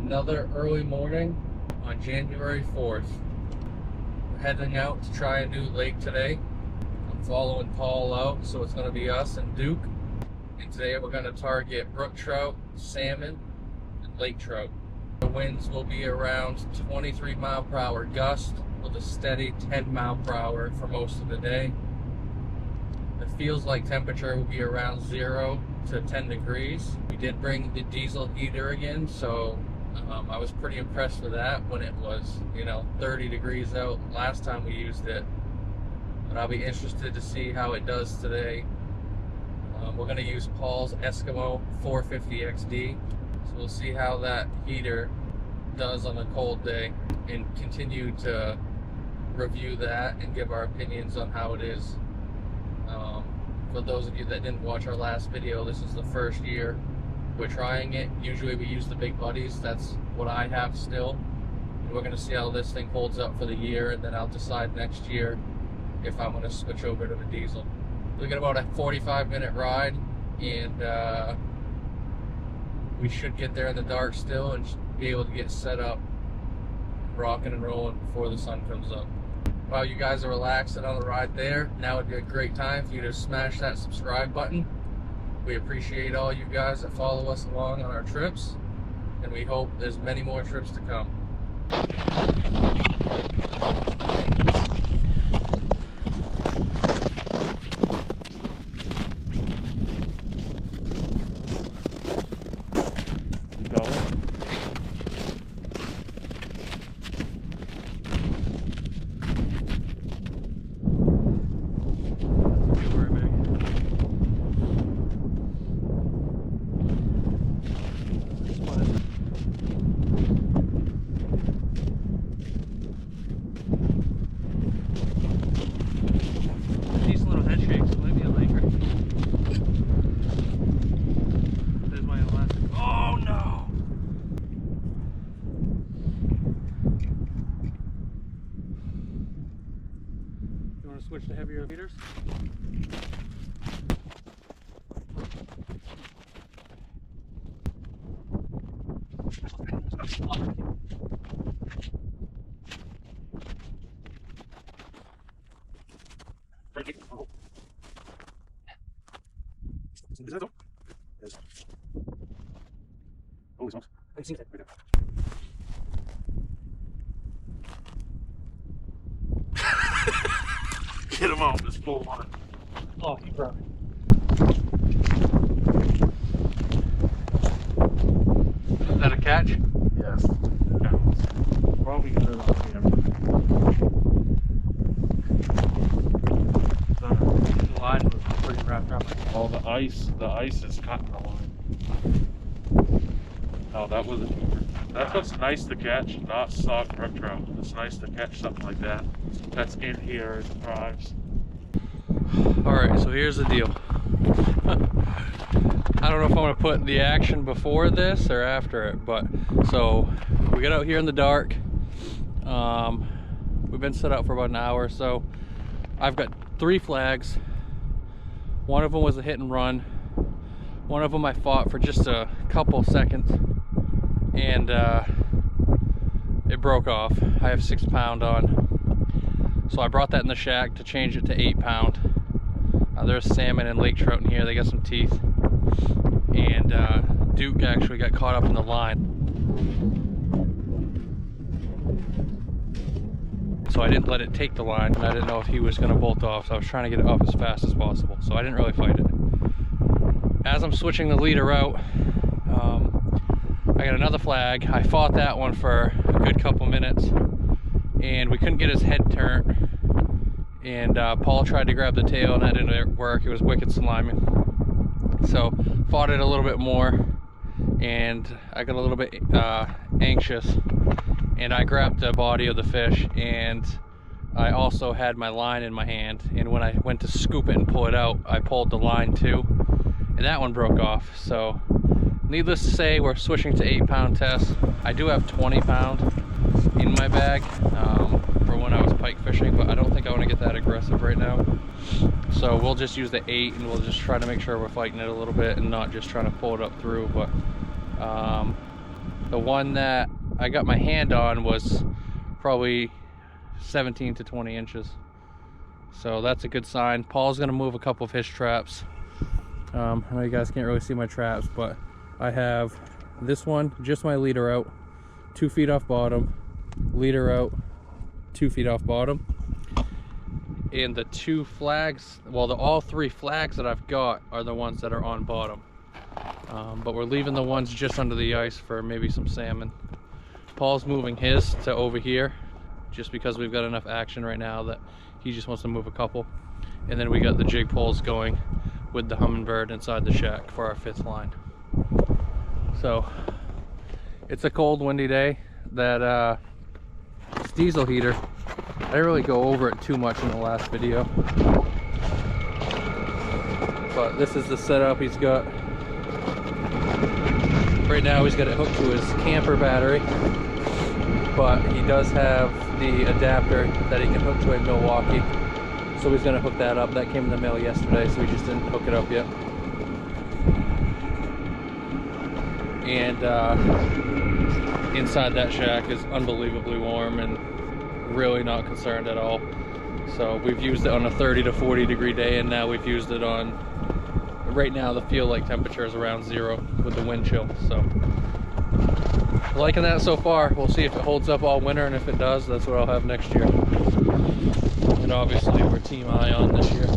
Another early morning on January 4th. We're heading out to try a new lake today. I'm following Paul out, so it's going to be us and Duke. And today we're going to target brook trout, salmon, and lake trout. The winds will be around 23 mile per hour gust with a steady 10 mile per hour for most of the day. It feels like temperature will be around 0 to 10 degrees. We did bring the diesel heater again, so I was pretty impressed with that when it was, 30 degrees out last time we used it. But I'll be interested to see how it does today. We're going to use Paul's Eskimo 450 XD, so we'll see how that heater does on a cold day and continue to review that and give our opinions on how it is. For those of you that didn't watch our last video, this is the first year we're trying it. Usually we use the big buddies. That's what I have still. And we're going to see how this thing holds up for the year, and then I'll decide next year if I'm going to switch over to the diesel. We got about a 45-minute ride, and we should get there in the dark still and be able to get set up, rocking and rolling before the sun comes up. While you guys are relaxing on the ride there, now would be a great time for you to smash that subscribe button. We appreciate all you guys that follow us along on our trips, and we hope there's many more trips to come. Switch to heavier leaders. Get him off this full one. Oh, he broke. Is that a catch? Yes. Probably get it off camera. The line was pretty wrapped up. Oh, the ice is cutting the line. Oh, that was a keeper. That's what's nice to catch, not soft brook trout. It's nice to catch something like that. That's in here as primes. Alright, so here's the deal. I don't know if I'm going to put the action before this or after it, but so we got out here in the dark. We've been set up for about an hour, so I've got 3 flags. One of them was a hit and run. One of them I fought for just a couple seconds, and it broke off. I have 6 pound on, so I brought that in the shack to change it to 8 pound. There's salmon and lake trout in here. They got some teeth, and Duke actually got caught up in the line, so I didn't let it take the line. I didn't know if he was going to bolt off, so I was trying to get it up as fast as possible, so I didn't really fight it. As I'm switching the leader out, I got another flag. I fought that one for a good couple minutes, and we couldn't get his head turned, and Paul tried to grab the tail, and that didn't work. It was wicked slimy. So fought it a little bit more, and I got a little bit anxious, and I grabbed the body of the fish, and I also had my line in my hand, and when I went to scoop it and pull it out, I pulled the line too, and that one broke off. So needless to say, we're switching to 8 pound tests. I do have 20 pound in my bag for when I was pike fishing, but I don't think I want to get that aggressive right now. So we'll just use the 8, and we'll just try to make sure we're fighting it a little bit and not just trying to pull it up through. But The one that I got my hand on was probably 17 to 20 inches. So that's a good sign. Paul's gonna move a couple of his traps. I know you guys can't really see my traps, but I have this one, just my leader out, 2 feet off bottom, leader out, 2 feet off bottom. And the 2 flags, well, all 3 flags that I've got are the ones that are on bottom. But we're leaving the ones just under the ice for maybe some salmon. Paul's moving his to over here, just because we've got enough action right now that he just wants to move a couple. And then we got the jig poles going with the hummingbird inside the shack for our 5th line. So it's a cold, windy day. That this diesel heater, I didn't really go over it too much in the last video, but this is the setup he's got. Right now he's got it hooked to his camper battery, but he does have the adapter that he can hook to in Milwaukee, so he's going to hook that up. That came in the mail yesterday, so we just didn't hook it up yet. And inside that shack is unbelievably warm and really not concerned at all. So we've used it on a 30 to 40 degree day, and now we've used it on, right now the feel like temperature is around 0 with the wind chill. So liking that so far. We'll see if it holds up all winter, and if it does, that's what I'll have next year. And obviously we're Team Ion this year.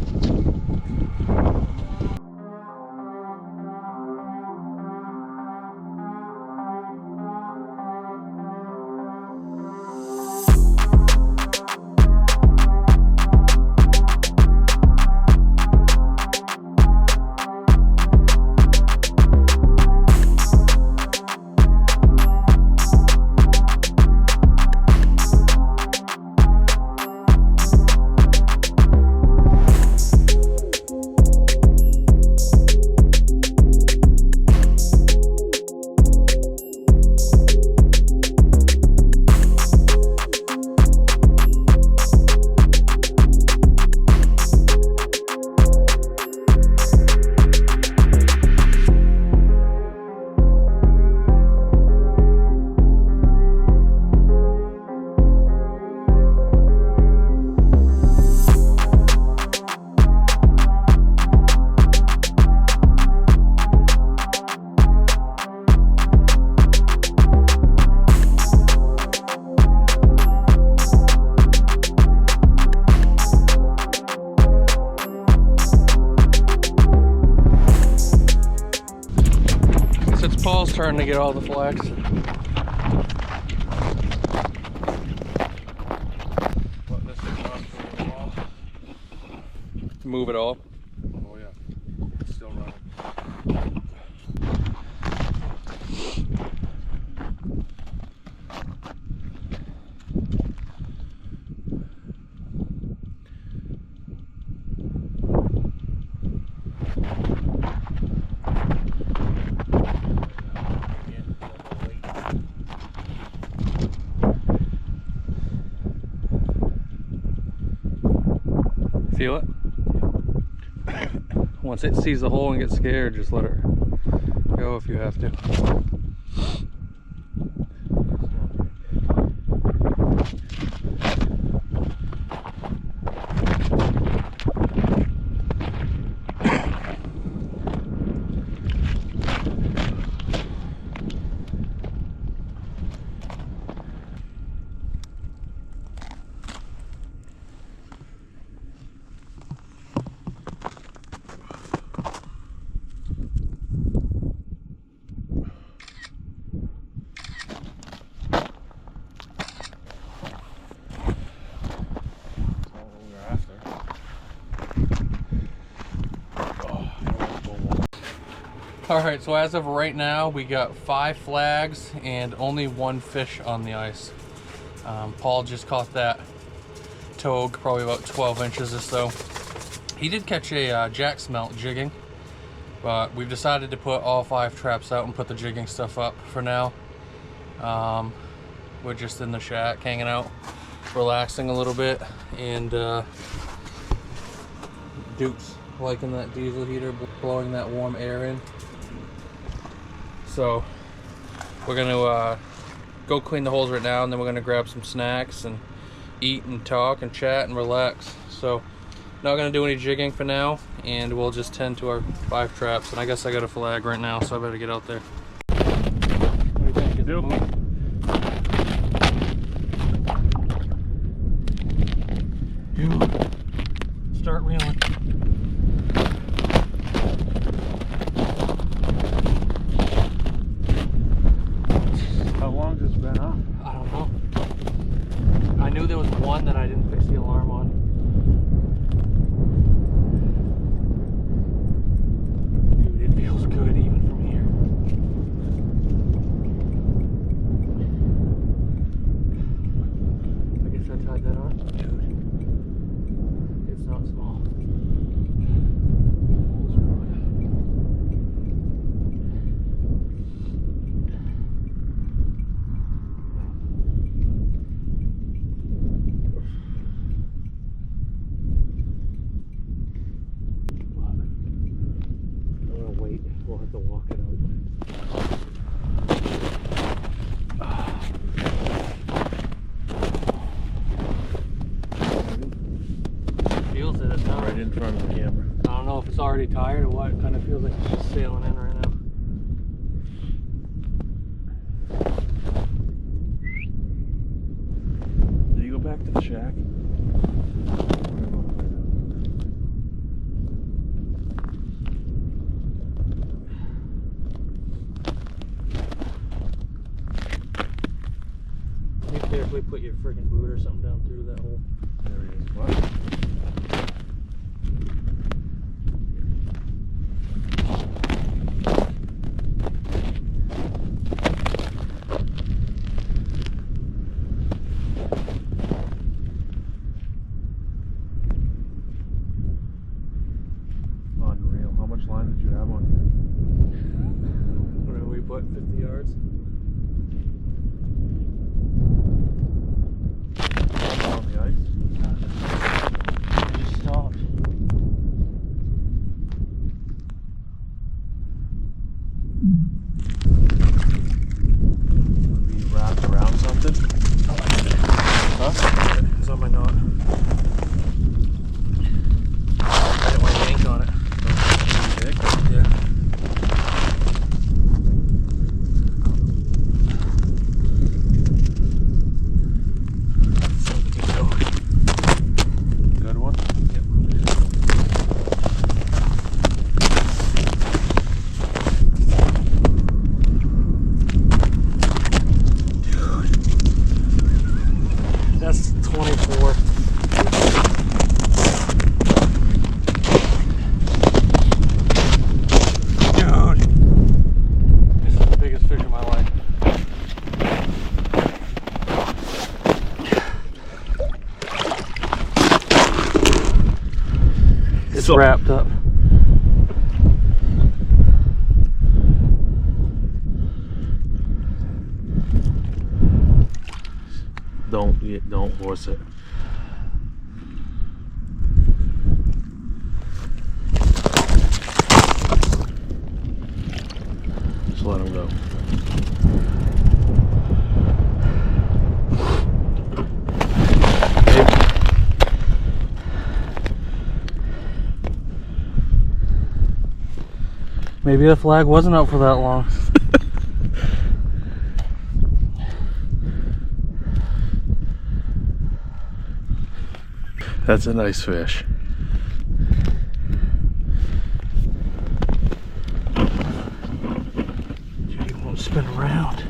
Paul's turn to get all the flags. Move it all. Oh yeah, it's still running. Feel it? Once it sees the hole and gets scared, just let her go if you have to. Alright, so as of right now, we got 5 flags and only 1 fish on the ice. Paul just caught that togue, probably about 12 inches or so. He did catch a jack smelt jigging, but we've decided to put all 5 traps out and put the jigging stuff up for now. We're just in the shack, hanging out, relaxing a little bit, and Duke's liking that diesel heater, blowing that warm air in. So we're gonna go clean the holes right now, and then we're gonna grab some snacks and eat and talk and chat and relax. So not gonna do any jigging for now, and we'll just tend to our 5 traps. And I guess I got a flag right now, so I better get out there. What do you think? Is it moving? Start reeling. How long has it been up? I don't know. I knew there was one that I didn't fix the alarm on. Dude, it feels good even from here. I guess I tied that on. Dude, it's not small. We'll have to walk it out. Feels it now. Right in front of the camera. I don't know if it's already tired or what. It kind of feels like it's just sailing in right now. Do you go back to the shack? Carefully put your friggin' boot or something down through that hole. There he is. What? Unreal. How much line did you have on here? What did we put? 50 yards? On the ice? It just stopped. Be wrapped around something? Huh? It's on my knot. I didn't want to yank on it. Yeah. Good one? Yep. Dude. That's 24. Dude. This is the biggest fish of my life. It's wrapped up. Don't force it. Just let him go. Maybe the flag wasn't up for that long. That's a nice fish. Dude, he won't spin around.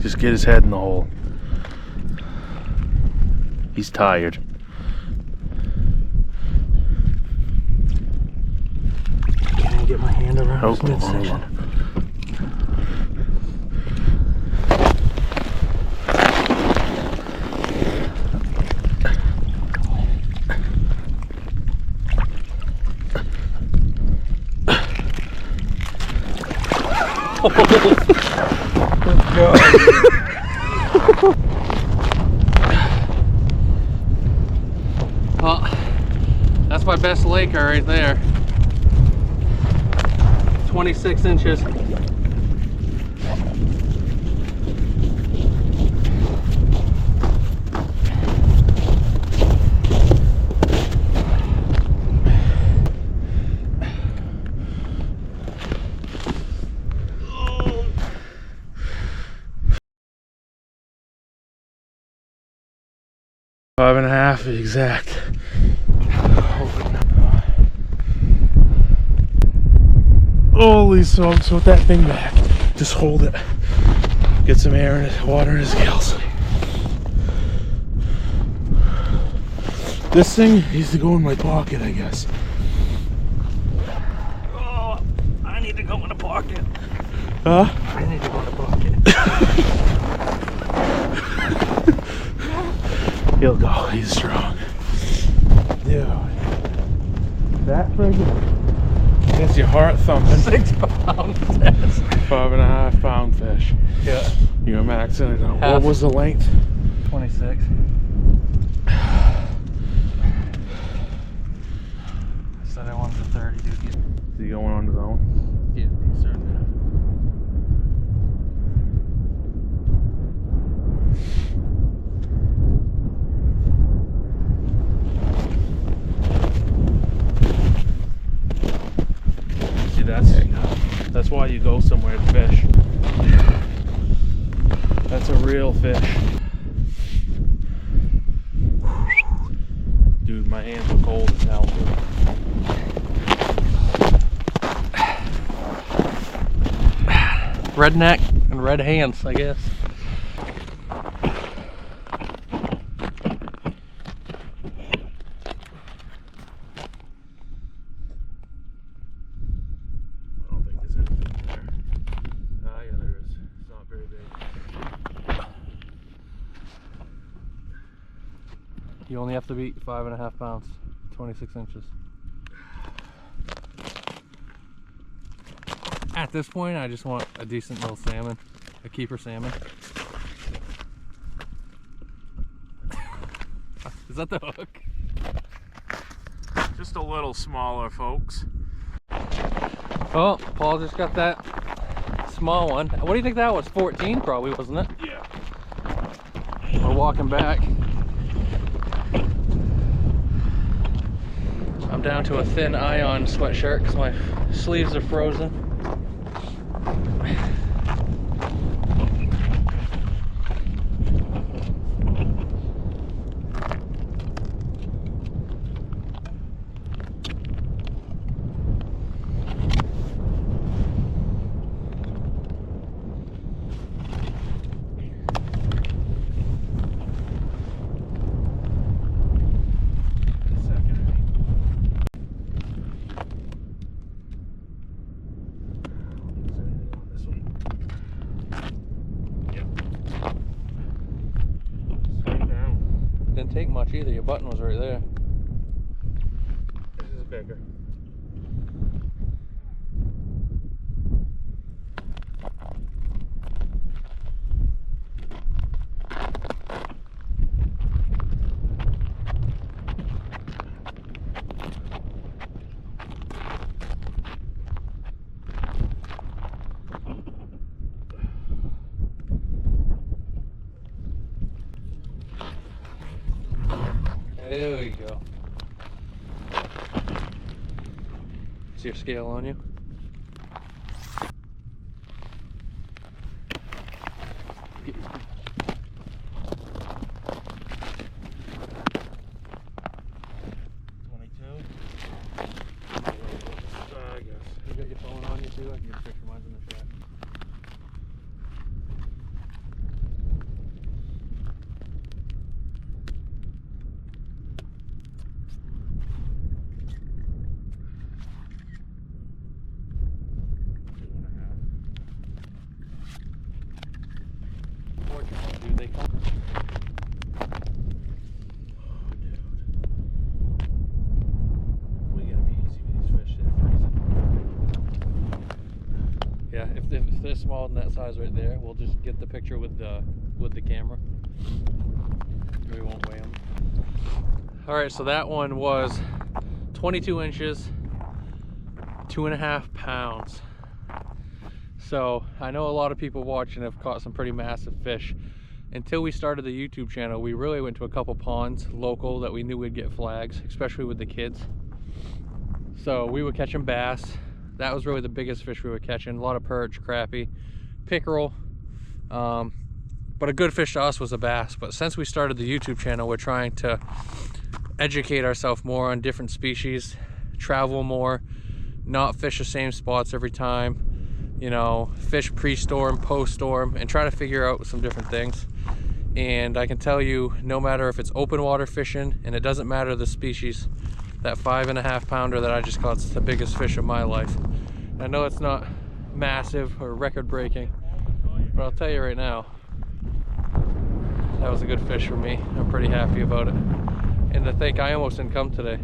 Just get his head in the hole. He's tired. Can't even get my hand around Oh, this midsection. Oh, God. my best laker right there. 26 inches. Five and a half exact. Holy smokes, with that thing back. Just hold it. Get some air in it, water in his gills. This thing needs to go in my pocket, I guess. Oh, I need to go in the pocket. Huh? I need to go in the pocket. He'll go, he's strong. Dude. That friggin' gets your heart thumping. 6 pounds. 5.5 pound fish. Yeah. You're maxing it out. What was the length? 26. I said I wanted a 30, dude. Is he going on his own? Yeah, he's starting to. See, that's why you go somewhere to fish. That's a real fish. Dude, my hands are cold as hell, dude. Redneck and red hands, I guess. I don't think there's anything there. Ah, yeah, there is. It's not very big. You only have to beat 5.5 pounds, 26 inches. At this point, I just want a decent little salmon, a keeper salmon. Is that the hook? Just a little smaller, folks. Oh, Paul just got that small one. What do you think that was? 14 probably, wasn't it? Yeah. We're walking back. I'm down to a thin ion sweatshirt because my sleeves are frozen. Didn't take much either, your button was right there. This is bigger. There we go. Is your scale on you? I guess. You got your phone on you too? I can get a picture of mine in the track. Dude, they come. Oh, dude. We gotta be easy with these fish. They're freezing. Yeah, if they're smaller than that size right there, we'll just get the picture with the camera. We won't weigh them. All right, so that one was 22 inches, 2.5 pounds. So I know a lot of people watching have caught some pretty massive fish. Until we started the YouTube channel, we really went to a couple ponds local that we knew we'd get flags, especially with the kids. So we were catching bass. That was really the biggest fish we were catching. A lot of perch, crappie, pickerel. But a good fish to us was a bass. But since we started the YouTube channel, we're trying to educate ourselves more on different species, travel more, not fish the same spots every time, you know, fish pre-storm, post-storm, and try to figure out some different things. And I can tell you, no matter if it's open water fishing, and it doesn't matter the species, that 5.5 pounder that I just caught is the biggest fish of my life. I know it's not massive or record breaking, but I'll tell you right now, that was a good fish for me. I'm pretty happy about it. And to think I almost didn't come today.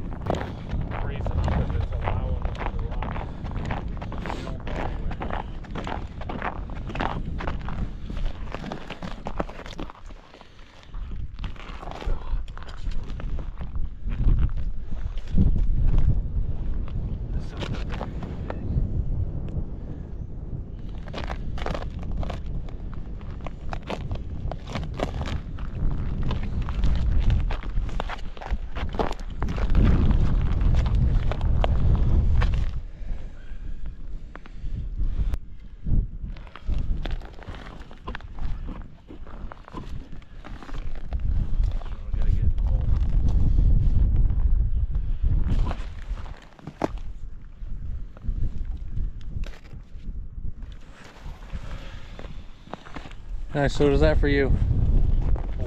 Nice. So what is that for you?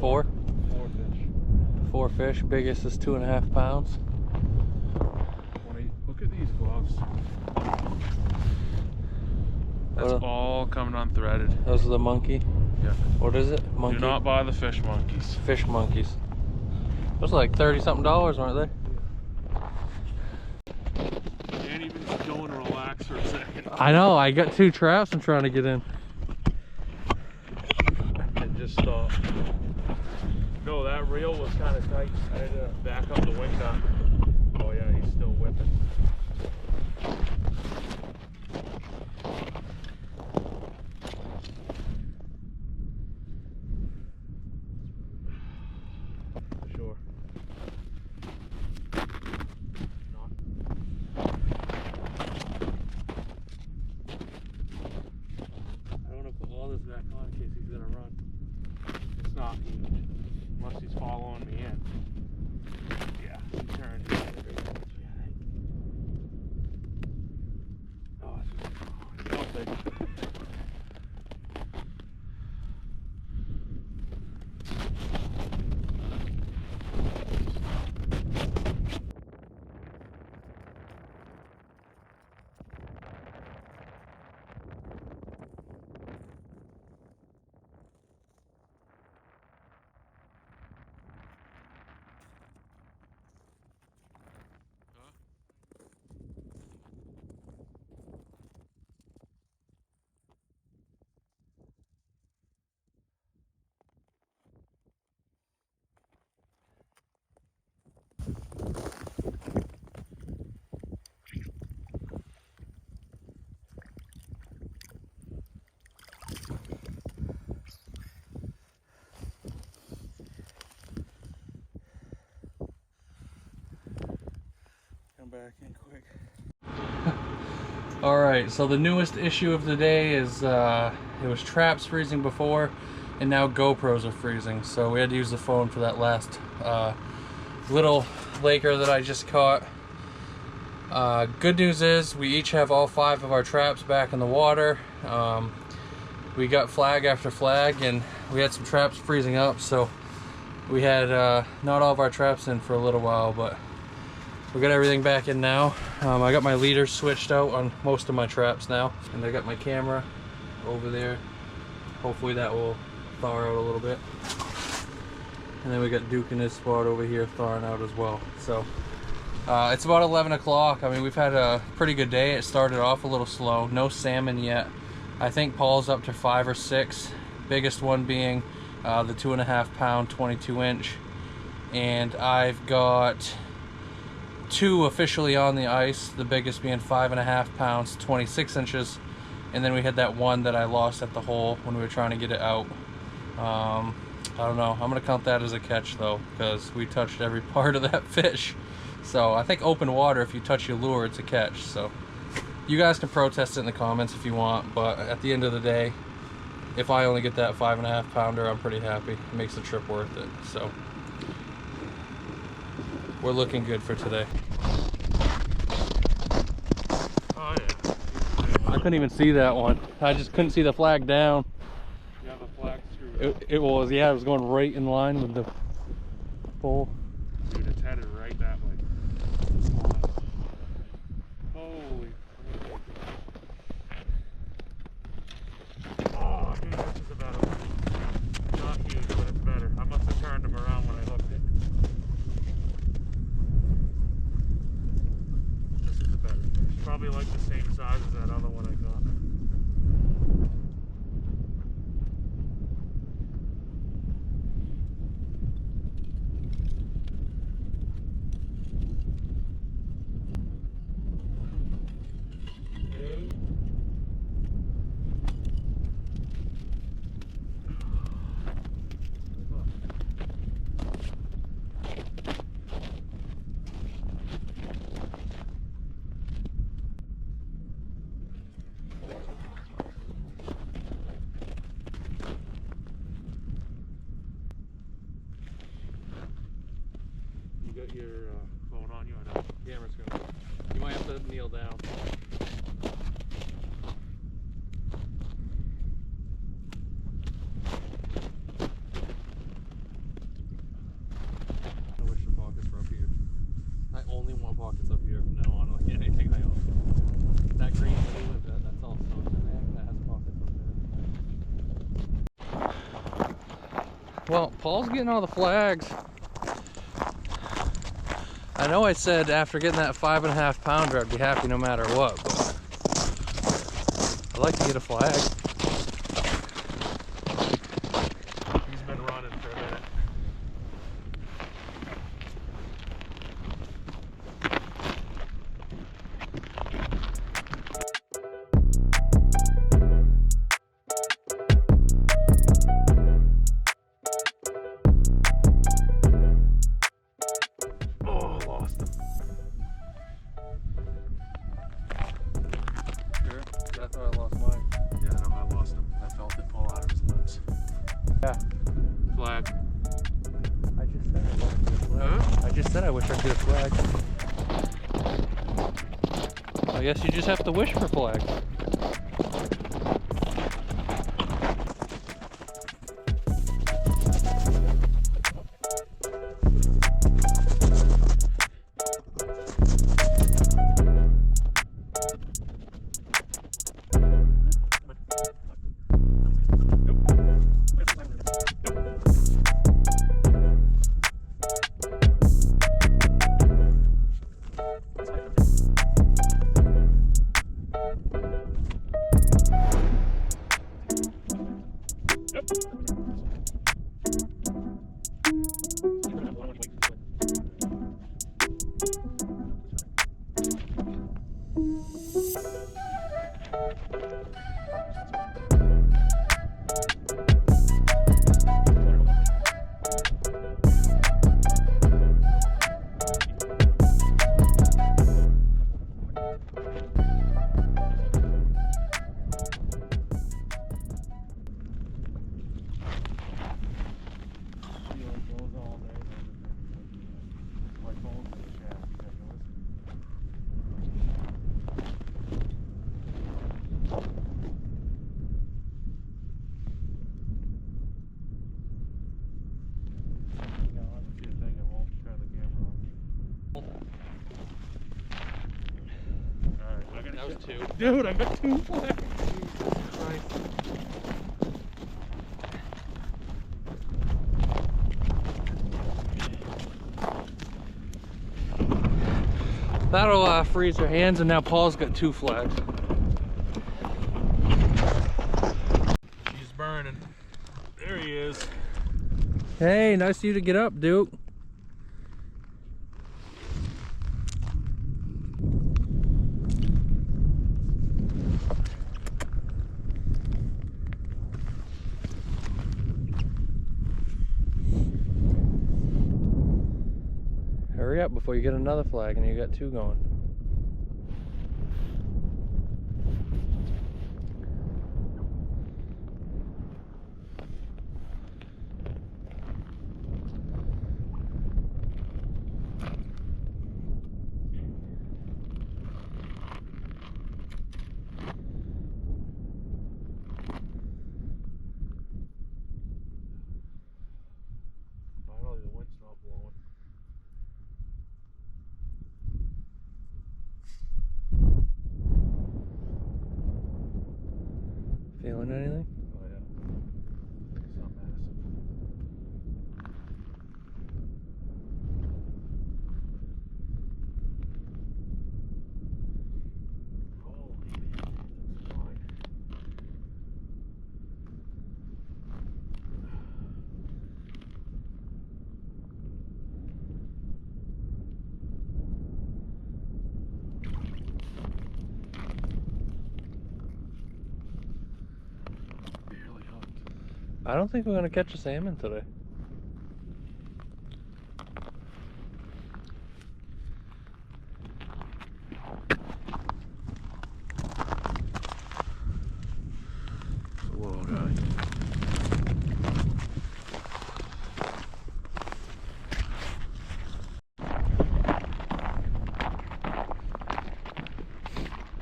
Four? 4 fish. 4 fish. Biggest is 2.5 pounds. Look at these gloves. That's all coming unthreaded. Those are the monkey? Yeah. What is it? Monkey? Do not buy the fish monkeys. Fish monkeys. Those are like $30-something, aren't they? Can't even go and relax for a second. I know. I got 2 traps I'm trying to get in. Just no, that reel was kind of tight. I had to back up the wing nut. Oh yeah, he's still whipping. For sure. I don't want to put all this back on in case he's gonna run. It's not huge, unless he's following me in. Yeah, he turned. Oh, it's something. Back in quick. Alright, so the newest issue of the day is it was traps freezing before, and now GoPros are freezing, so we had to use the phone for that last little laker that I just caught. Good news is we each have all 5 of our traps back in the water. We got flag after flag, and we had some traps freezing up, so we had not all of our traps in for a little while, but we got everything back in now. I got my leaders switched out on most of my traps now, and I got my camera over there. Hopefully that will thaw out a little bit. And then we got Duke in his spot over here thawing out as well. So it's about 11 o'clock. I mean, we've had a pretty good day. It started off a little slow. No salmon yet. I think Paul's up to 5 or 6. Biggest one being the 2.5 pound 22 inch. And I've got 2 officially on the ice, the biggest being 5.5 pounds, 26 inches. And then we had that one that I lost at the hole when we were trying to get it out. I don't know. I'm going to count that as a catch, though, because we touched every part of that fish. So I think open water, if you touch your lure, it's a catch. So you guys can protest it in the comments if you want, but at the end of the day, if I only get that 5.5 pounder, I'm pretty happy. It makes the trip worth it. So we're looking good for today. Oh yeah. I couldn't even see that one. I just couldn't see the flag down. Yeah, the flag screwed up. It was, yeah, it was going right in line with the pole. Dude, it's headed right that way. Holy. Oh, dude, this is about a, not huge, but it's better. I must have turned him around when I hooked it. This is a better fish. Probably like the same size as that other one I got. You got your phone on you or not? Camera's going. You might have to kneel down. I wish the pockets were up here. I only want pockets up here from now on. Like anything I own. That green blue, that's all soaked in there. That has pockets up there. Well, Paul's getting all the flags. I know I said after getting that 5.5 pounder I'd be happy no matter what, but I'd like to get a flag. He's been running for a minute. Oh, lost him. Sure, that's where I lost mine. Yeah, I know I lost him. I felt it fall out of his nuts. Yeah. Flag. I just said I wanted to get a flag. Huh? I just said I wish I could get a flag. I guess you just have to wish for flags. That was 2. Dude, I got 2 flags. Jesus Christ. That'll freeze her hands, and now Paul's got 2 flags. He's burning. There he is. Hey, nice of you to get up, Duke. up before you get another flag and you got two going. Finally, the wind's not blowing. Feeling anything? Oh yeah. It's not massive. Holy man, that's fine. Barely hooked. I don't think we're gonna catch a salmon today. Whoa, guy.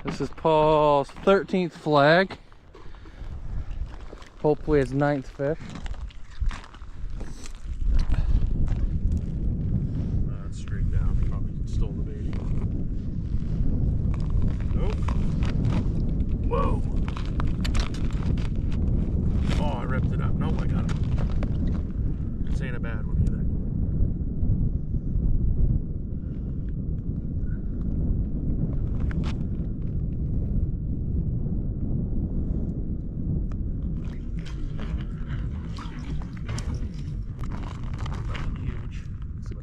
This is Paul's 13th flag. Hopefully his 9th fish. It's straight down. Probably stole the bait. Nope. Whoa. Oh, I ripped it up. Nope, I got him. This ain't a bad one either.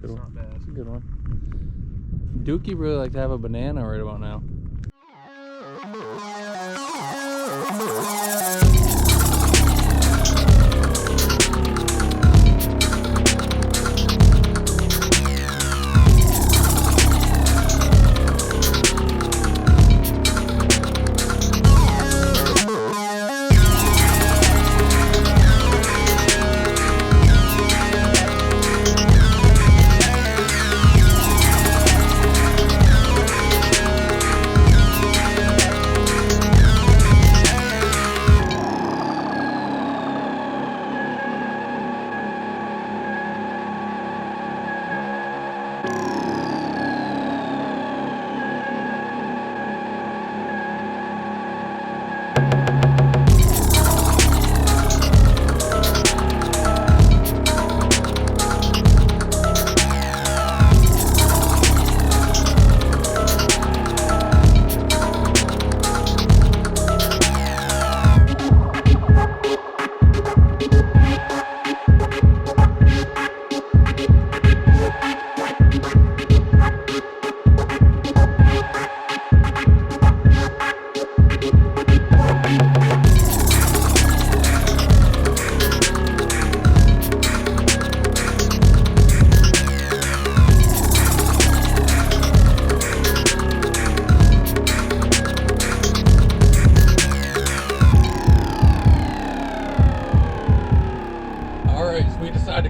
Good one. Not bad. That's a good one. Dookie really like to have a banana right about now.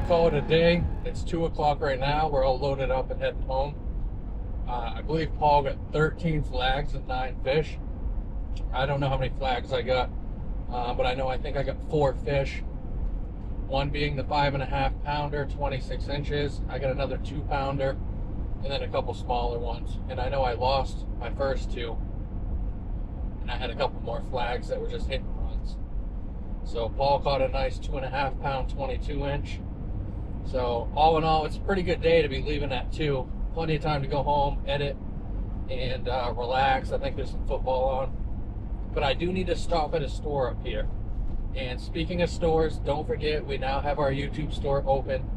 Call it a day. It's 2 o'clock right now. We're all loaded up and heading home. I believe Paul got 13 flags and 9 fish. I don't know how many flags I got, but I think I got 4 fish. One being the 5.5 pounder, 26 inches. I got another 2 pounder, and then a couple smaller ones. And I know I lost my first 2, and I had a couple more flags that were just hit and runs. So Paul caught a nice 2.5 pound, 22 inch. So all in all, it's a pretty good day to be leaving at 2. Plenty of time to go home, edit, and relax. I think there's some football on. But I do need to stop at a store up here. And speaking of stores, don't forget we now have our YouTube store open.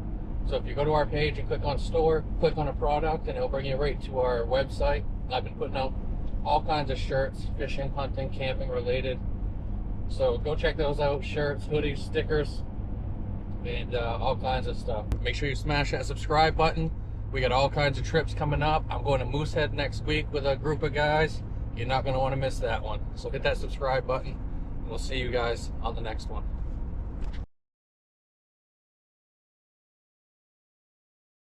So if you go to our page and click on store, click on a product, and it'll bring you right to our website. I've been putting out all kinds of shirts, fishing, hunting, camping related. So go check those out. Shirts, hoodies, stickers, and all kinds of stuff. Make sure you smash that subscribe button. We got all kinds of trips coming up. I'm going to Moosehead next week with a group of guys. You're not going to want to miss that one. So hit that subscribe button, and we'll see you guys on the next one.